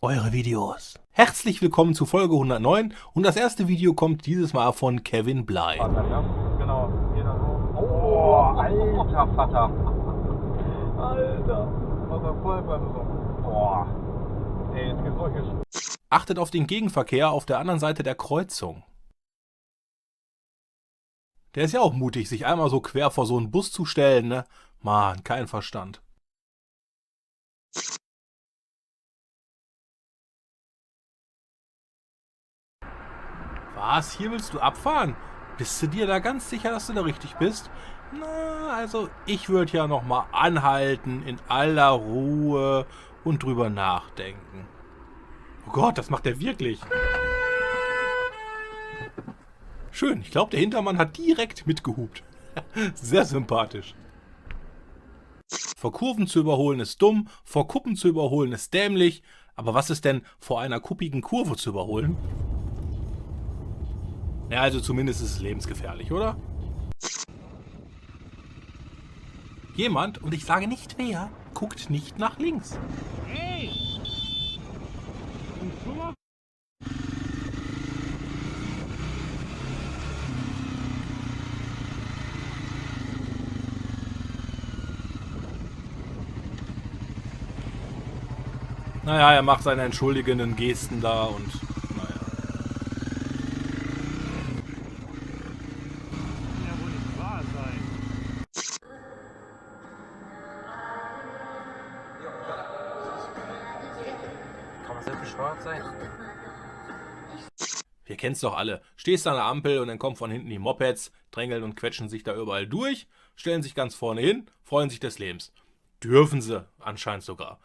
eure Videos. Herzlich willkommen zu Folge 109 und das erste Video kommt dieses Mal von Kevin Bly. Vater, ja? Genau, jeder so. Oh, alter Vater. Alter. Was er voll bei so. Boah. Ey, jetzt gibt's solche. Achtet auf den Gegenverkehr auf der anderen Seite der Kreuzung. Der ist ja auch mutig, sich einmal so quer vor so einen Bus zu stellen, ne? Mann, kein Verstand. Was? Hier willst du abfahren? Bist du dir da ganz sicher, dass du da richtig bist? Na, also ich würde ja noch mal anhalten, in aller Ruhe und drüber nachdenken. Oh Gott, das macht er wirklich. Schön, ich glaube, der Hintermann hat direkt mitgehupt. Sehr sympathisch. Vor Kurven zu überholen ist dumm, vor Kuppen zu überholen ist dämlich. Aber was ist denn vor einer kuppigen Kurve zu überholen? Ja, also zumindest ist es lebensgefährlich, oder? Jemand, und ich sage nicht wer, guckt nicht nach links. Hey! Naja, er macht seine entschuldigenden Gesten da und naja. Ja, wohl nicht wahr sein. Kann man so bescheuert sein? Wir kennen's doch alle. Stehst an der Ampel und dann kommen von hinten die Mopeds, drängeln und quetschen sich da überall durch, stellen sich ganz vorne hin, freuen sich des Lebens. Dürfen sie, anscheinend sogar.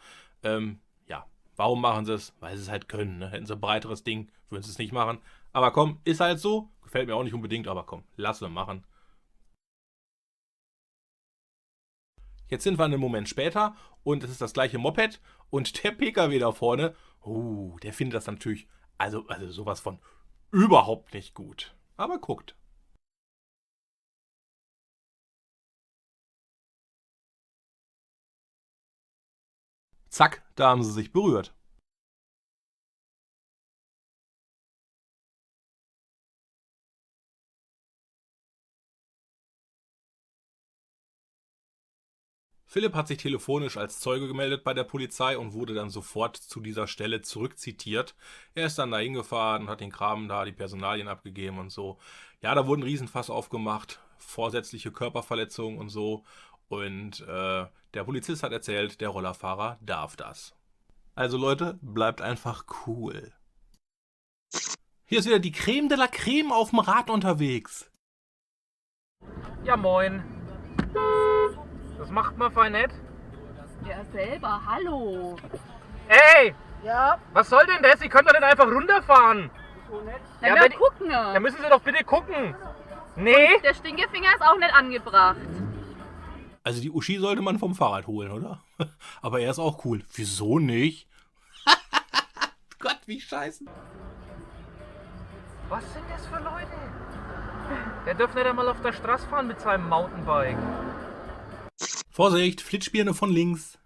Ja, warum machen sie es? Weil sie es halt können, ne? Hätten sie ein breiteres Ding, würden sie es nicht machen. Aber komm, ist halt so. Gefällt mir auch nicht unbedingt, aber komm, lass sie machen. Jetzt sind wir einen Moment später und es ist das gleiche Moped und der PKW da vorne, der findet das natürlich, also sowas von überhaupt nicht gut. Aber guckt. Zack, da haben sie sich berührt. Philipp hat sich telefonisch als Zeuge gemeldet bei der Polizei und wurde dann sofort zu dieser Stelle zurückzitiert. Er ist dann da hingefahren und hat den Kram da, die Personalien abgegeben und so. Ja, da wurden ein Riesenfass aufgemacht, vorsätzliche Körperverletzungen und so. Und der Polizist hat erzählt, der Rollerfahrer darf das. Also Leute, bleibt einfach cool. Hier ist wieder die Creme de la Creme auf dem Rad unterwegs. Ja, moin. Das macht man fein nett. Ja, selber, hallo. Ey, Ja, was soll denn das? Sie können doch nicht einfach runterfahren. dann Ja, wir wenn- gucken. Da müssen Sie doch bitte gucken. Nee? Der Stinkefinger ist auch nicht angebracht. Also die Uschi sollte man vom Fahrrad holen, oder? Aber er ist auch cool. Wieso nicht? Gott, wie scheiße. Was sind das für Leute? Der dürfte nicht einmal auf der Straße fahren mit seinem Mountainbike. Vorsicht, Flitzspirne von links.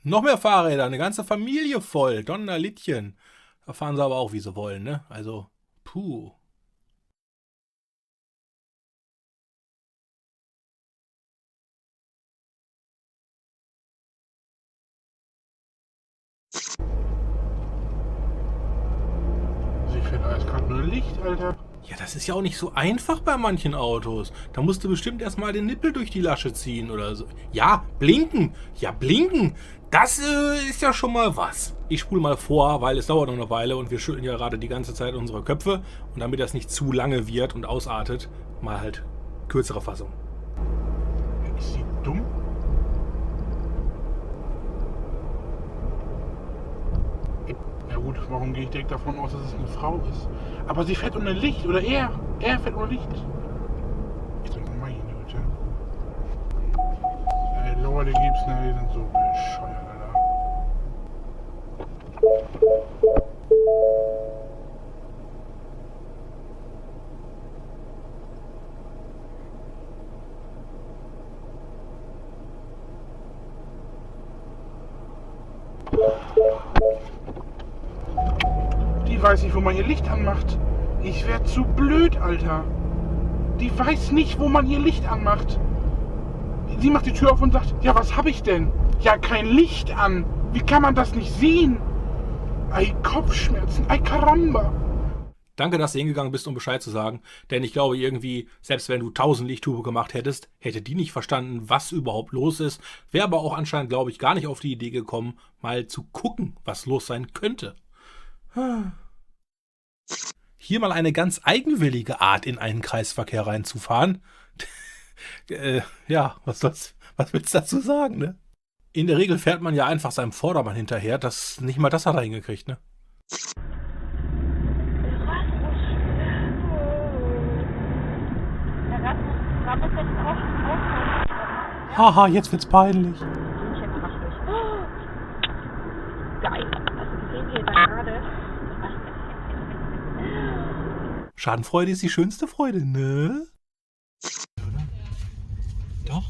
Noch mehr Fahrräder, eine ganze Familie voll. Donnerlittchen. Da fahren sie aber auch, wie sie wollen, ne? Also, puh. Sie fährt eiskalt nur Licht, Alter. Ja, das ist ja auch nicht so einfach bei manchen Autos. Da musst du bestimmt erstmal den Nippel durch die Lasche ziehen oder so. Ja, blinken. Ja, blinken. Das ist ja schon mal was. Ich spule mal vor, weil es dauert noch eine Weile und wir schütteln ja gerade die ganze Zeit unsere Köpfe. Und damit das nicht zu lange wird und ausartet, mal halt kürzere Fassung. Ist sie dumm? Ja gut, warum gehe ich direkt davon aus, dass es eine Frau ist? Aber sie fährt ohne Licht, oder er? Er fährt ohne Licht. Ich denke, meine Güte. Ey, Leute gibt's, ne, die sind so bescheuert, Alter. weiß nicht, wo man ihr Licht anmacht. Ich werd zu blöd, Alter. Die weiß nicht, wo man ihr Licht anmacht. Sie macht die Tür auf und sagt, ja, was hab ich denn? Ja, kein Licht an. Wie kann man das nicht sehen? Ei, Kopfschmerzen, ei, Karamba. Danke, dass du hingegangen bist, um Bescheid zu sagen. Denn ich glaube irgendwie, selbst wenn du 1000 Lichthupe gemacht hättest, hätte die nicht verstanden, was überhaupt los ist. Wäre aber auch anscheinend, glaube ich, gar nicht auf die Idee gekommen, mal zu gucken, was los sein könnte. Hier mal eine ganz eigenwillige Art, in einen Kreisverkehr reinzufahren. Ja, was willst du dazu sagen, ne? In der Regel fährt man ja einfach seinem Vordermann hinterher. Nicht mal das hat er hingekriegt, ne? Haha, jetzt wird's peinlich. Geil, hast du gesehen, wie er da gerade... Schadenfreude ist die schönste Freude, ne? Doch.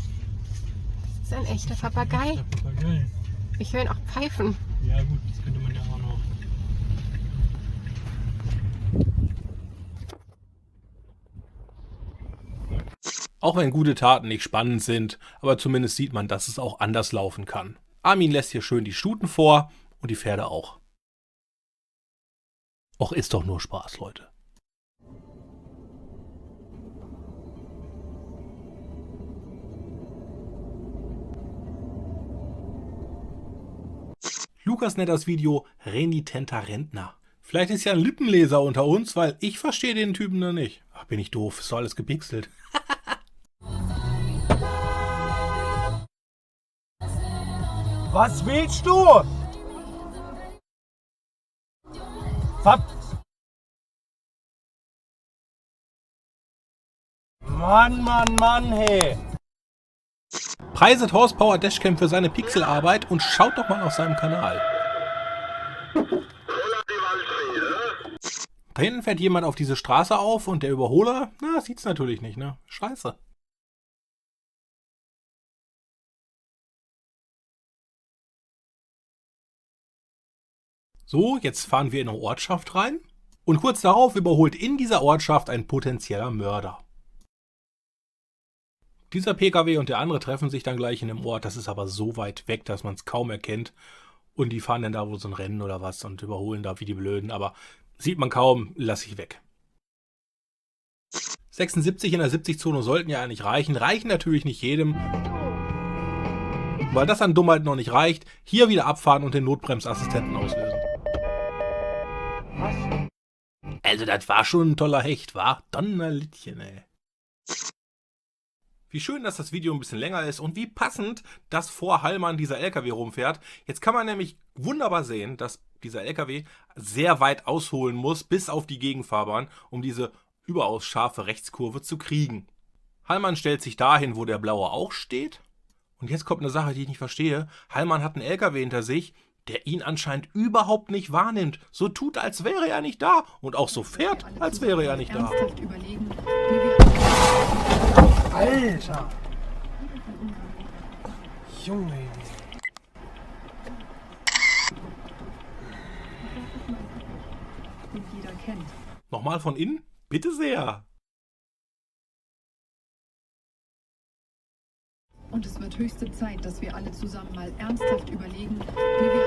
Das ist ein echter Papagei. Der Papagei. Ich höre ihn auch pfeifen. Ja gut, das könnte man ja auch noch. Auch wenn gute Taten nicht spannend sind, aber zumindest sieht man, dass es auch anders laufen kann. Armin lässt hier schön die Stuten vor und die Pferde auch. Och, ist doch nur Spaß, Leute. Lukas nennt das Video renitenter Rentner. Vielleicht ist ja ein Lippenleser unter uns, weil ich verstehe den Typen noch nicht. Ach, bin ich doof, ist doch alles gepixelt. Was willst du? Mann, hey. Preiset Horsepower Dashcam für seine Pixelarbeit und schaut doch mal auf seinem Kanal. Da hinten fährt jemand auf diese Straße auf und der Überholer, na, sieht's natürlich nicht, ne? Scheiße. So, jetzt fahren wir in eine Ortschaft rein und kurz darauf überholt in dieser Ortschaft ein potenzieller Mörder. Dieser PKW und der andere treffen sich dann gleich in einem Ort, das ist aber so weit weg, dass man es kaum erkennt. Und die fahren dann da wohl so ein Rennen oder was und überholen da wie die Blöden, aber sieht man kaum, lasse ich weg. 76 in der 70-Zone sollten ja eigentlich reichen natürlich nicht jedem. Weil das an Dummheit noch nicht reicht, hier wieder abfahren und den Notbremsassistenten auslösen. Was? Also das war schon ein toller Hecht, wa? Donnerlittchen, ey. Wie schön, dass das Video ein bisschen länger ist und wie passend, dass vor Hallmann dieser LKW rumfährt. Jetzt kann man nämlich wunderbar sehen, dass dieser LKW sehr weit ausholen muss, bis auf die Gegenfahrbahn, um diese überaus scharfe Rechtskurve zu kriegen. Hallmann stellt sich dahin, wo der Blaue auch steht. Und jetzt kommt eine Sache, die ich nicht verstehe. Hallmann hat einen LKW hinter sich, der ihn anscheinend überhaupt nicht wahrnimmt. So tut, als wäre er nicht da. Und auch so fährt, als wäre er nicht da. Ernsthaft überlegen, wie wir... Alter! Junge! jeder kennt. Nochmal von innen? Bitte sehr. Und es wird höchste Zeit, dass wir alle zusammen mal ernsthaft überlegen, wie wir...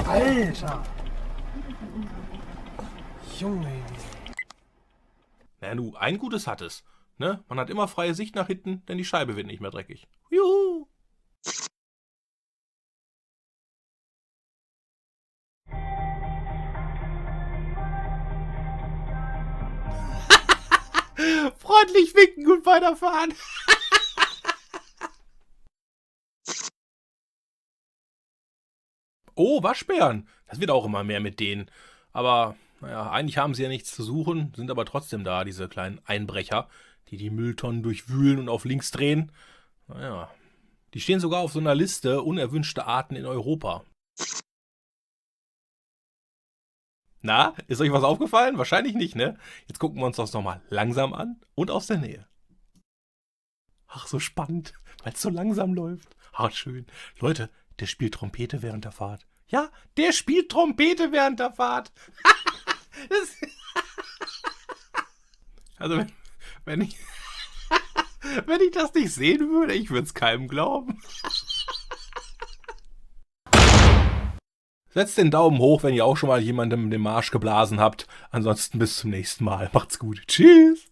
Alter! Junge! Na nu, ein Gutes hat es. Ne? Man hat immer freie Sicht nach hinten, denn die Scheibe wird nicht mehr dreckig. Juhu! Freundlich winken und weiterfahren. Oh, Waschbären. Das wird auch immer mehr mit denen. Aber, naja, eigentlich haben sie ja nichts zu suchen, sind aber trotzdem da, diese kleinen Einbrecher, die die Mülltonnen durchwühlen und auf links drehen. Naja, die stehen sogar auf so einer Liste unerwünschte Arten in Europa. Na, ist euch was aufgefallen? Wahrscheinlich nicht, ne? Jetzt gucken wir uns das nochmal langsam an und aus der Nähe. Ach, so spannend, weil es so langsam läuft. Ach, schön. Leute, der spielt Trompete während der Fahrt. Ja, der spielt Trompete während der Fahrt. Also, wenn ich das nicht sehen würde, ich würde es keinem glauben. Setzt den Daumen hoch, wenn ihr auch schon mal jemandem den Marsch geblasen habt. Ansonsten bis zum nächsten Mal. Macht's gut. Tschüss.